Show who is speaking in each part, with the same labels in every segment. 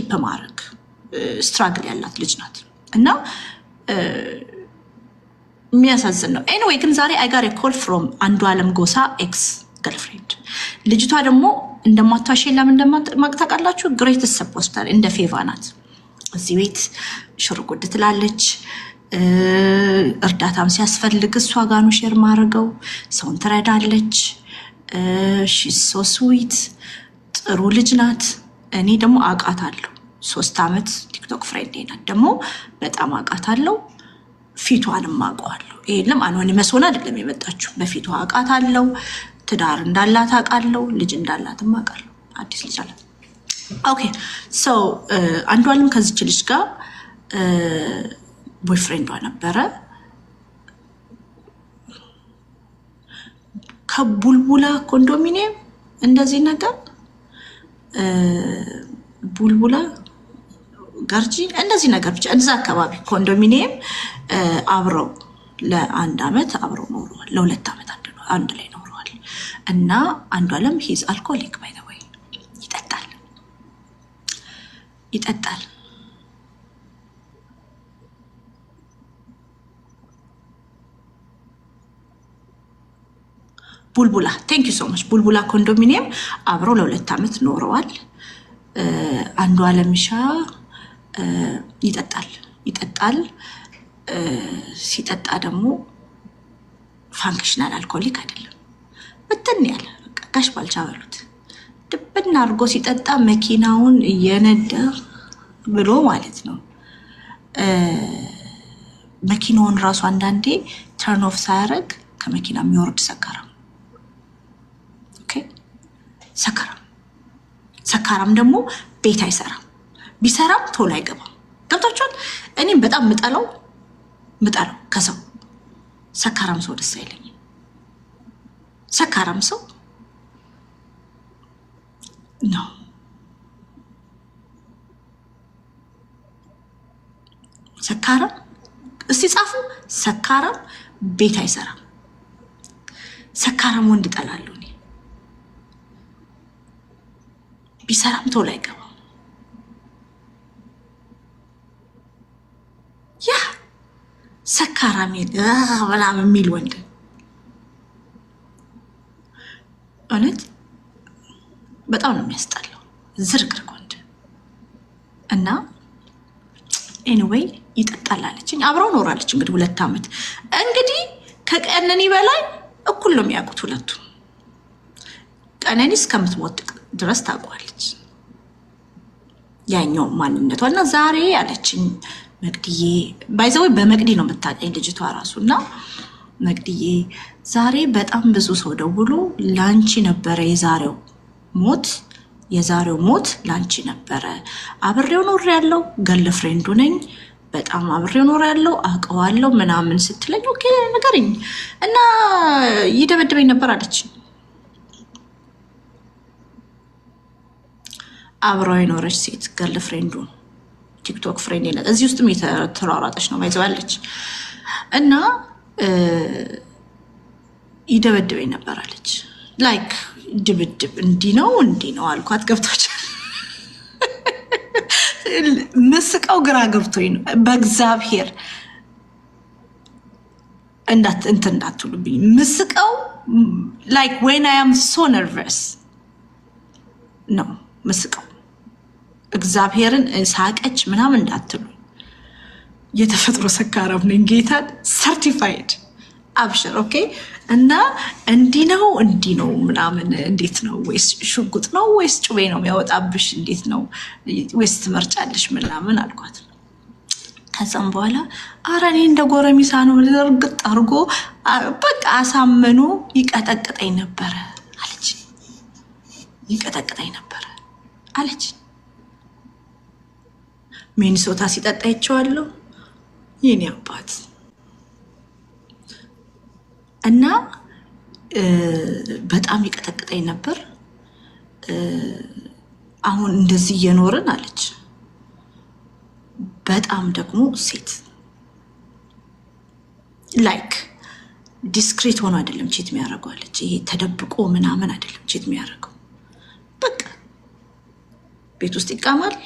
Speaker 1: ኪፕ ማድረግ ስትራግል ያላት ልጅ ናት እና የሚያሳዝን ነው። ኤኒዌይ ግን ዛሬ I got a call from አንዱዓለም ጎሳ ኤክስ ገርልፍሬንድ። ልጅቷ ደግሞ እንደማታሸኝ ለምን እንደማታውቃላችሁ ግሬትስ ሰፖስታል እንደ ፌቫ ናት። እዚህ ቤት ሽርጉድ ትላለች። እርዳታም ሲያስፈልግ እሷ ጋር ነው ሼር ማድረገው። ሰውን ትረዳለች። she's so sweet ጥሩ ልጅ ናት። እኔ ደግሞ አውቃታለሁ 3 አመት ቲክቶክ ፍሬንድ ናት። ደግሞ በጣም አውቃታለሁ። ፊቷንም አውቀዋለሁ። ይሄንም አኖኒመስ ሆና አይደለም የመጣችው። በፊቷ አውቃታለሁ። ትዳር እንዳላት አውቃለሁ። ልጅ እንዳላትም አውቃለሁ። አዲስ ልጅ አላት። ኦኬ ሶ አንዱዓለም ከዚች ልጅ ጋር ቦይፍሬንዷ ነበረ። ከቡልቡላ ኮንዶሚኒየም እንደዚህ ነገር ቡልቡላ ጋርጂ እንደዚህ ነገር ብቻ እዛ አካባቢ ኮንዶሚኒየም አብረው ለ1 አመት አብረው ኖረዋል። ለ2 አመት አንድ ላይ ኖረዋል። እና አንዱዓለም ሂዝ አልኮሊክ ባይ ዘ ወይ ይጠጣል። ቡልቡላ ቴንክ ዩ ሶ ማች ቡልቡላ ኮንዶሚኒየም አብረው ለ2 አመት ኖረዋል። አንዱዓለምሻ ይጠጣል። ሲጠጣ ደግሞ ፋንክሽናል አልኮሊክ አይደለም። በተን ያለ ጋሽ ባልቻ በሉት ድብና አድርጎ ሲጠጣ መኪናውን እየነዳ ብሎ ማለት ነው። መኪናውን ራሱ አንዳንዴ ተርን ኦፍ ሳያደርግ ከመኪና የሚወርድ ሰካራም። ኦኬ ሰካራም ደግሞ ቤት አይሰራም። ቢሰራም ቶሎ አይገባም። ገብታችኋል? እኔም በጣም ምጠላው ከሰው ሰካራም ሰው ደስ አይለኝም። ሰካራም ሰው ነው። ሰካራም እስቲ ጻፉ። ሰካራም ቤት አይሰራም። ሰካራም ወንድ እጠላለሁ እኔ። ቢሰራም ቶሎ አይገባም። ያ ሰካራም በጣም የሚል ወንድ እውነት በጣም ነው የሚያስጠላው። ዝርክርክ ወንድ እና ኤኒዌይ ይጠጣል አለችኝ። አብረው ኖራለች እንግዲህ 2 አመት። እንግዲህ ከቀነኒ በላይ እኩል ነው የሚያውቁት ሁለቱ። ቀነኒ እስከምትሞት ድረስ ታውቋለች ያኛው ማንነቷና ዛሬ አለችኝ መቅድዬ ባይዘው በመቅዲ ነው የምታቀኝ ልጅቷ ራሱና መቅድዬ ዛሬ በጣም ብዙ ሰው ደውሎ ላንቺ ነበረ የዛሬው ሞት ላንቺ ነበረ። አብሬው ኖር ያለው ገርል ፍሬንዱ ነኝ በጣም አብሬው ኖር ያለው አውቀዋለሁ ምናምን ስትለኝ ኦኬ ነገርኝ እና ይደበድበኝ ነበር አለች። አብረው የኖረች ሴት ገርል ፍሬንዱ ቲክቶክ ፍሬንድ ነው። እዚህ ውስጥም የተራራጠች ነው ማይዘዋለች እና ይደበድበኝ ነበር አለች። ላይክ ድብድብ እንዲህ ነው አልኳት። ገብታች መስቀው ግራ ገብቶኝ ነው። በእግዚአብሔር እንዳትሉብኝ መስቀው ላይክ when I am so nervous ነው መስቀው። እግዚአብሔርን ሳቀች ምናምን እንዳትሉ። የተፈጥሮ ሰካራም ነኝ ጌታን ሰርቲፋይድ አብሽር ኦኬ። እና እንዲህ ነው ምናምን እንዴት ነው ወይስ ሽጉጥ ነው ወይስ ጩቤ ነው የሚያወጣብሽ እንዴት ነው ወይስ ትመርጫለሽ ምናምን አልኳት። ከዛም በኋላ ኧረ እኔ እንደ ጎረሚሳ ነው እርግጥ አድርጎ በቃ አሳምኖ ይቀጠቅጠኝ ነበረ አለች። ሚኒሶታ ሲጠጣ ይቸዋለሁ የኔ አባት እና በጣም ይቀጠቅጠኝ ነበር። አሁን እንደዚህ እየኖርን አለች። በጣም ደግሞ ሴት ላይክ ዲስክሬት ሆኖ አይደለም ቺት የሚያደርገው አለች። ይሄ ተደብቆ ምናምን አይደለም ቺት የሚያደርገው። በቃ ቤት ውስጥ ይቃማል፣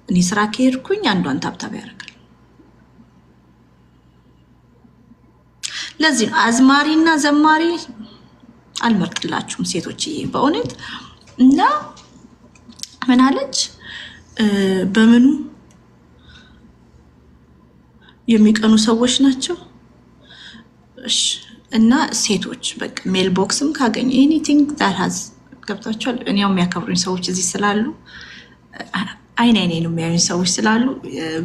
Speaker 1: እኔ ስራ ከሄድኩኝ አንዷን ታብታብ ያደርጋል። ለዚህ አዝማሪና ዘማሪ አልመርጥላችሁም ሴቶችዬ በእውነት። እና ምን አለች በምኑ የሚቀኑ ሰዎች ናቸው። እሺ እና ሴቶች በቃ ሜል ቦክስም ካገኘ ኤኒቲንግ ዳት ሃዝ ገብታችኋል። እኔው የሚያከብሩኝ ሰዎች እዚህ ስላሉ አይኔ ነው የሚያዩኝ ሰዎች ስላሉ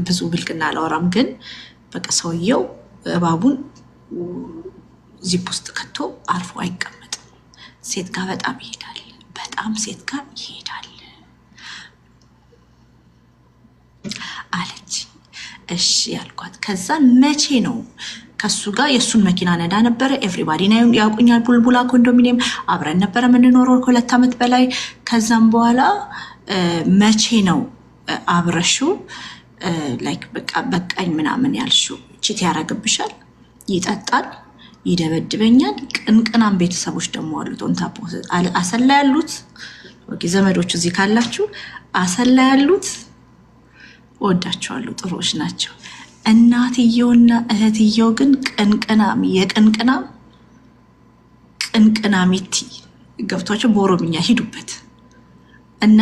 Speaker 1: ብዙ ብልቅና አላወራም። ግን በቃ ሰውየው እባቡን ዚፕ ውስጥ ከቶ አርፎ አይቀመጥም። ሴት ጋር በጣም ይሄዳል፣ በጣም ሴት ጋር ይሄዳል አለች። እሺ ያልኳት ከዛ መቼ ነው ከሱ ጋር የሱን መኪና ነዳ ነበረ። ኤቭሪባዲ ነው ያውቁኛል። ቡልቡላ ኮንዶሚኒየም አብረን ነበረ የምንኖረው ከ2 ዓመት በላይ። ከዛም በኋላ መቼ ነው አብረሹ ላይክ በቃ በቃኝ ምናምን ያልሽው? ቺት ያረግብሻል፣ ይጠጣል፣ ይደበድበኛል። ቅንቅናም ቤተሰቦች ደግሞ አሉት። ኦንታፖ አሰላ ያሉት ኦኬ፣ ዘመዶቹ እዚህ ካላችሁ አሰላ ያሉት ወዳቸዋለሁ፣ ጥሩዎች ናቸው። እናትየውና እህትየው ግን ቅንቅናም ቅንቅናሚቲ ገብቷቸው በኦሮምኛ ሂዱበት። እና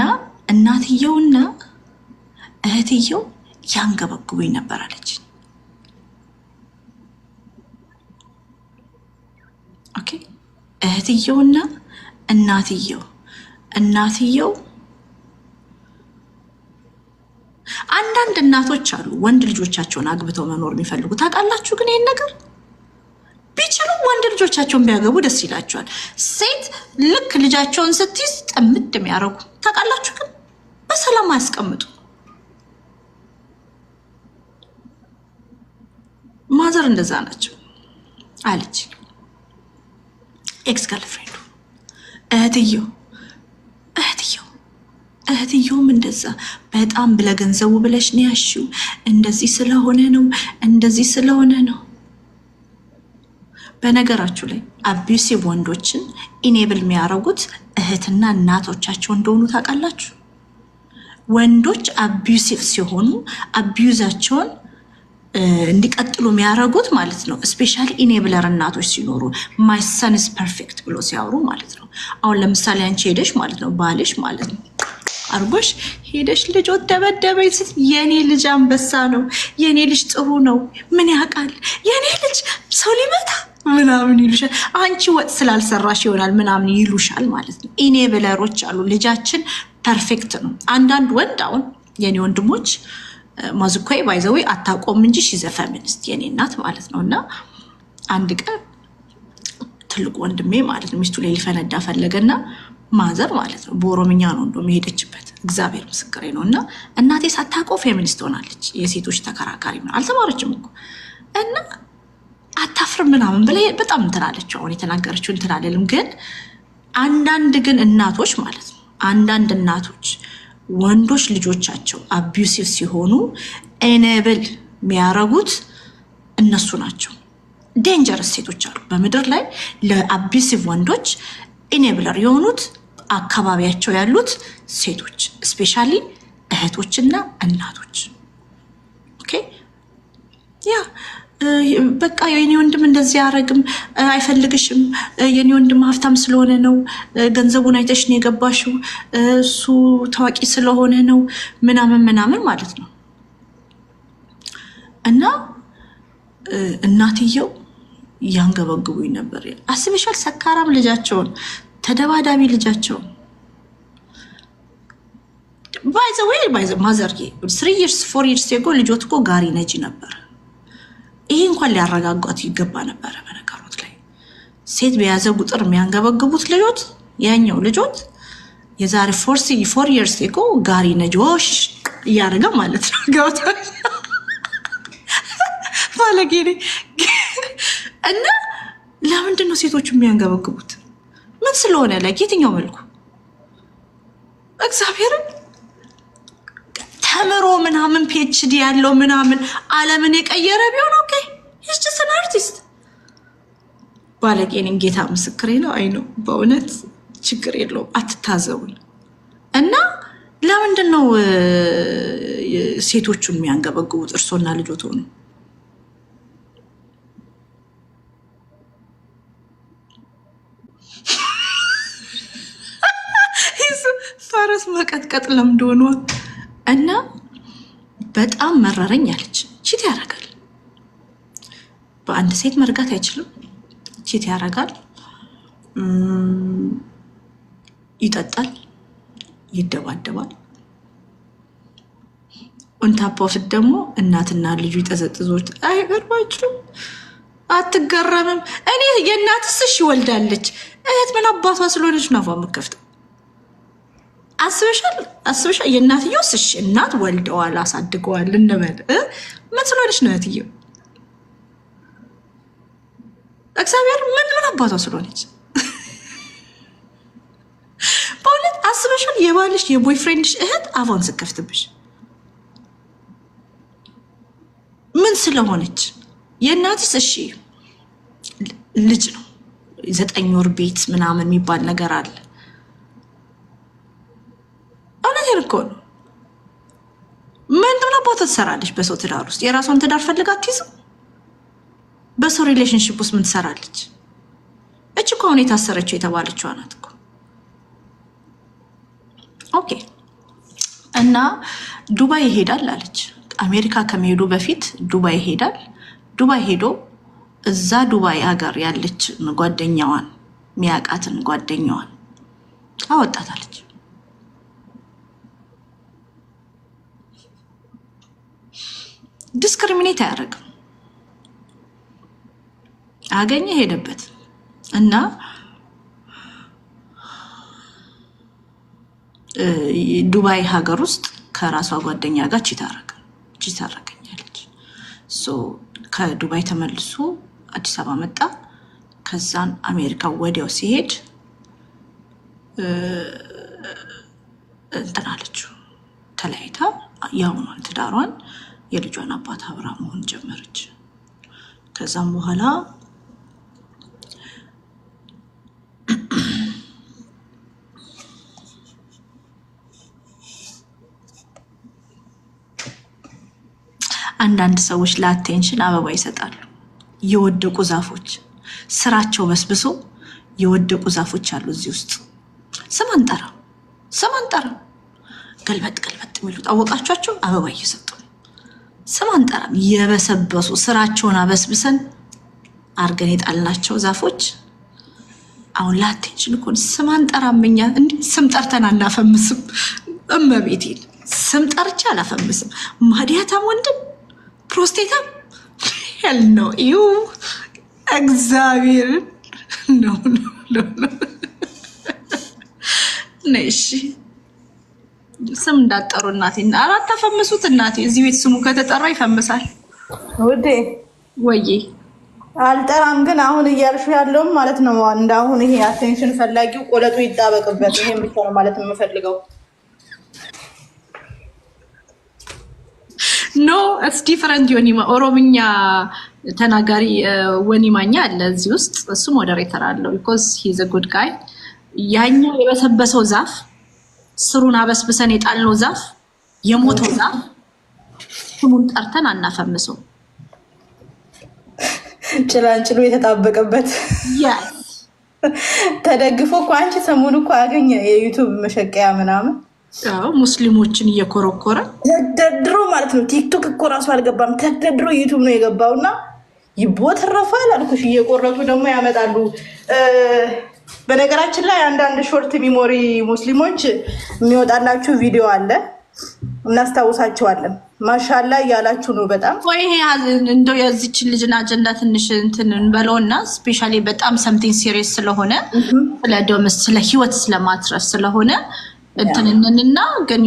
Speaker 1: እናትየውና እህትየው ያንገበግቡኝ ነበር አለች። ኦኬ እህትየውና እናትየው አንዳንድ እናቶች አሉ ወንድ ልጆቻቸውን አግብተው መኖር የሚፈልጉ ታውቃላችሁ። ግን ይሄን ነገር ቢችሉ ወንድ ልጆቻቸውን ቢያገቡ ደስ ይላቸዋል። ሴት ልክ ልጃቸውን ስትይዝ ጥምድ የሚያደርጉ ታውቃላችሁ። ግን በሰላም አያስቀምጡ። ማዘር እንደዛ ናቸው አለች። ኤክስ ገርልፍሬንዱ እህትየውም እንደዛ በጣም ብለገንዘቡ ብለሽ ነው ያልሺው፣ እንደዚህ ስለሆነ ነው። በነገራችሁ ላይ አቢዩሲቭ ወንዶችን ኢኔብል የሚያደርጉት እህትና እናቶቻቸው እንደሆኑ ታውቃላችሁ። ወንዶች አቢዩሲቭ ሲሆኑ አቢዩዛቸውን እንዲቀጥሉ የሚያደርጉት ማለት ነው። ስፔሻሊ ኢኔብለር እናቶች ሲኖሩ ማይ ሰን ኢዝ ፐርፌክት ብሎ ሲያወሩ ማለት ነው። አሁን ለምሳሌ አንቺ ሄደሽ ማለት ነው ባልሽ ማለት ነው አርጎሽ ሄደሽ ልጅ ደበደበኝ ስትይ የኔ ልጅ አንበሳ ነው፣ የኔ ልጅ ጥሩ ነው፣ ምን ያውቃል የኔ ልጅ ሰው ሊመታ ምናምን ይሉሻል። አንቺ ወጥ ስላልሰራሽ ይሆናል ምናምን ይሉሻል ማለት ነው። ኢኔብለሮች አሉ። ልጃችን ፐርፌክት ነው። አንዳንድ ወንድ አሁን የኔ ወንድሞች ማዝኮይ ባይዘው አታቆም እንጂ ሺዘፈሚኒስት የኔ እናት ማለት ነው። እና አንድ ቀን ትልቁ ወንድሜ ማለት ነው ሚስቱ ላይ ሊፈነዳ ፈለገና ማዘር ማለት ነው በኦሮምኛ ነው እንደውም ሄደችበት። እግዚአብሔር ምስክሬ ነው። እና እናቴ ሳታውቀው ፌሚኒስት ሆናለች። የሴቶች ተከራካሪ ነው። አልተማረችም እኮ እና አታፍርም ምናምን ብለ በጣም እንትናለች። አሁን የተናገረችው እንትናለልም። ግን አንዳንድ እናቶች ማለት ነው አንዳንድ እናቶች ወንዶች ልጆቻቸው አቢዩሲቭ ሲሆኑ ኤኔብል የሚያረጉት እነሱ ናቸው። ዴንጀረስ ሴቶች አሉ በምድር ላይ ለአቢዩሲቭ ወንዶች ኢኔብለር የሆኑት አካባቢያቸው ያሉት ሴቶች ስፔሻሊ እህቶችና እናቶች። ኦኬ ያ በቃ የኔ ወንድም እንደዚህ ያረግም አይፈልግሽም፣ የኔ ወንድም ሀብታም ስለሆነ ነው፣ ገንዘቡን አይተሽ ነው የገባሽው፣ እሱ ታዋቂ ስለሆነ ነው ምናምን ማለት ነው። እና እናትየው ያንገበግቡኝ ነበር። አስበሻል? ሰካራም ልጃቸውን ተደባዳቢ ልጃቸውን ባይዘዌ ማዘርዬ 3 years 4 years ago ልጆት እኮ ጋሪ ነጂ ነበር። ይሄ እንኳን ሊያረጋጓት ይገባ ነበር። በነገሮት ላይ ሴት በያዘ ቁጥር የሚያንገበግቡት ልጆት ያኛው ልጆት የዛሬ 4 years ago ጋሪ ነጂዎች እያደረገ ማለት ነው። ገብቷል ባለጌኔ። እና ለምንድን ነው ሴቶቹ የሚያንገበግቡት? ምን ስለሆነ ላይ የትኛው መልኩ እግዚአብሔርን ተምሮ ምናምን ፒኤችዲ ያለው ምናምን ዓለምን የቀየረ ቢሆን ኦኬ he's just an artist። ባለጌኔን ጌታ ምስክሬ ነው። አይ ነው በእውነት ችግር የለውም። አትታዘቡኝ። እና ለምንድን ነው ሴቶቹን የሚያንገበግቡት እርሶና ልጆት ሆኑ። ፈረስ መቀጥቀጥ ለምዶ ነው እና በጣም መረረኝ አለች። ቺት ያደርጋል። በአንድ ሴት መርጋት አይችልም። ቺት ያደርጋል፣ ይጠጣል፣ ይደባደባል። ኦንታፖፍት ደግሞ እናትና ልጁ ይጠዘጥዞት። አይገርማችሁም? አትገረምም? እኔ የእናትስ እሺ ወልዳለች፣ እህት ምን አባቷ ስለሆነች ነው አፏ የምትከፍተው? አስበሻል? የእናትየውስ እሺ እናት ወልደዋል አሳድገዋል እንበል፣ ምን ስለሆነች ነው እህትየው? እግዚአብሔር ምን አባቷ ስለሆነች? በእውነት አስበሻል? የባልሽ የቦይፍሬንድሽ እህት አፏን ስከፍትብሽ ምን ስለሆነች? የእናትስ እሺ ልጅ ነው 9 ወር ቤት ምናምን የሚባል ነገር አለ። እውነቴን እኮ ነው። ምን አባቷ ትሰራለች በሰው ትዳር ውስጥ? የራሷን ትዳር ፈልጋ አትይዝም። በሰው ሪሌሽንሽፕ ውስጥ ምን ትሰራለች? እች እኮ አሁን የታሰረችው የተባለችው ናት እኮ። ኦኬ። እና ዱባይ ይሄዳል አለች። አሜሪካ ከመሄዱ በፊት ዱባይ ይሄዳል። ዱባይ ሄዶ እዛ ዱባይ ሀገር ያለች ጓደኛዋን ሚያቃትን ጓደኛዋን አወጣታለች። ዲስክሪሚኔት አያደርግም። አገኘ ሄደበት እና ዱባይ ሀገር ውስጥ ከራሷ ጓደኛ ጋር ቺት አረገኛለች። ከዱባይ ተመልሶ አዲስ አበባ መጣ። ከዛን አሜሪካ ወዲያው ሲሄድ እንትን አለችው፣ ተለያይታ ያውኗን ትዳሯን የልጇን አባት አብራ መሆን ጀመረች። ከዛም በኋላ አንዳንድ ሰዎች ለአቴንሽን አበባ ይሰጣሉ። የወደቁ ዛፎች ስራቸው በስብሶ የወደቁ ዛፎች አሉ እዚህ ውስጥ። ስም አንጠራም ገልበጥ የሚሉት አወቃቸዋቸው አበባ እየሰጡ ስም አንጠራም። የበሰበሱ ስራቸውን አበስብሰን አርገን የጣልናቸው ዛፎች አሁን ለአቴንሽን እኮ ስም አንጠራም። እኛ እንዲህ ስም ጠርተን አናፈምስም። እመቤቴን ስም ጠርቼ አላፈምስም። ማዲያታም ወንድም ፕሮስቴታም ሄል ነው ይው እግዚአብሔር ነው ነሽ ስም እንዳጠሩ እናቴ አራት ተፈምሱት። እናቴ እዚህ ቤት ስሙ ከተጠራ ይፈምሳል።
Speaker 2: ውዴ
Speaker 1: ወዬ
Speaker 2: አልጠራም፣ ግን አሁን እያልሽ ያለውም ማለት ነው እንዳሁን ይሄ አቴንሽን ፈላጊው ቆለጡ ይጣበቅበት። ይሄን ብቻ ነው ማለት የምፈልገው።
Speaker 1: ኖ ኢትስ ዲፈረንት። ዮኒማ ኦሮምኛ ተናጋሪ ወኒማኛ አለ እዚህ ውስጥ። እሱ ሞዴሬተር አለው ቢኮዝ ሂ ኢዝ አ ጉድ ጋይ። ያኛው የበሰበሰው ዛፍ ስሩን አበስብሰን የጣልነው ዛፍ የሞተው ዛፍ ስሙን ጠርተን አናፈምሰው።
Speaker 2: ጭላንጭሉ የተጣበቀበት
Speaker 1: ያስ
Speaker 2: ተደግፎ እኮ አንቺ ሰሞኑ እኮ አገኘ የዩቲዩብ መሸቀያ ምናምን
Speaker 1: ሙስሊሞችን እየኮረኮረ
Speaker 2: ተደድሮ ማለት ነው። ቲክቶክ እኮ ራሱ አልገባም፣ ተደድሮ ዩቲዩብ ነው የገባውና ይቦተረፋል አልኩሽ። እየቆረጡ ደግሞ ያመጣሉ። በነገራችን ላይ አንዳንድ ሾርት ሚሞሪ ሙስሊሞች የሚወጣላችሁ ቪዲዮ አለ፣ እናስታውሳቸዋለን። ማሻላ እያላችሁ ነው በጣም
Speaker 1: ወይ ይሄ እንደው የዚችን ልጅን አጀንዳ ትንሽ እንትን እንበለውና ስፔሻሊ በጣም ሰምቲንግ ሲሪየስ ስለሆነ ስለ ህይወት ስለማትረፍ ስለሆነ እንትንንና ግን